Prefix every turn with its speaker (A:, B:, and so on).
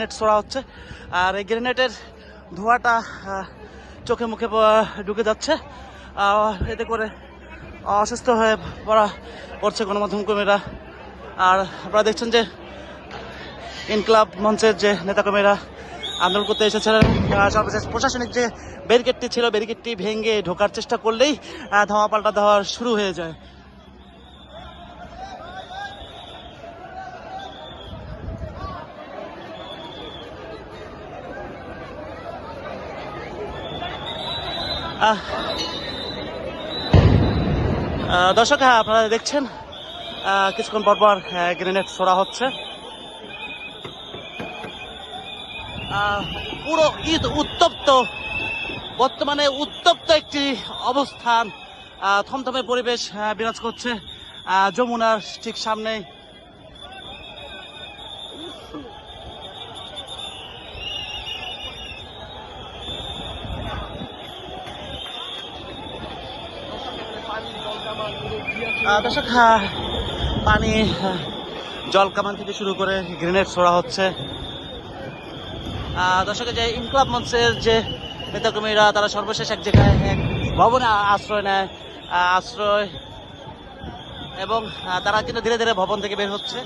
A: Grenade ছোড়া হচ্ছে। আর এই গ্রেনেডের ধোঁয়াটা চোখে মুখে ঢুকে যাচ্ছে, এতে করে অসুস্থ হয়ে পড়ছে গণমাধ্যম কর্মীরা। আর আপনারা দেখছেন যে ইনকলাব মঞ্চের যে নেতাকর্মীরা আন্দোলন করতে এসেছিলেন, সর্বশেষ প্রশাসনিক যে ব্যারিকেডটি ছিল ব্যারিকেডটি ভেঙে ঢোকার চেষ্টা করলেই ধাওয়া পাল্টা দেওয়া শুরু হয়ে যায়। দর্শক, আপনারা দেখছেন কিছুক্ষণ পরপর গ্রেনেড ছোড়া হচ্ছে। পুরো ঈদ উত্তপ্ত, বর্তমানে উত্তপ্ত একটি অবস্থান, থমথমে পরিবেশ বিরাজ করছে যমুনার ঠিক সামনে। দর্শক, পানি জল কামান থেকে শুরু করে গ্রেনেড ছোড়া হচ্ছে। দর্শকের যে ইনকলাব মঞ্চের যে নেতাকর্মীরা তারা সর্বশেষ এক জায়গায় এক ভবনে আশ্রয় নেয়, এবং তারা কিন্তু ধীরে ধীরে ভবন থেকে বের হচ্ছে।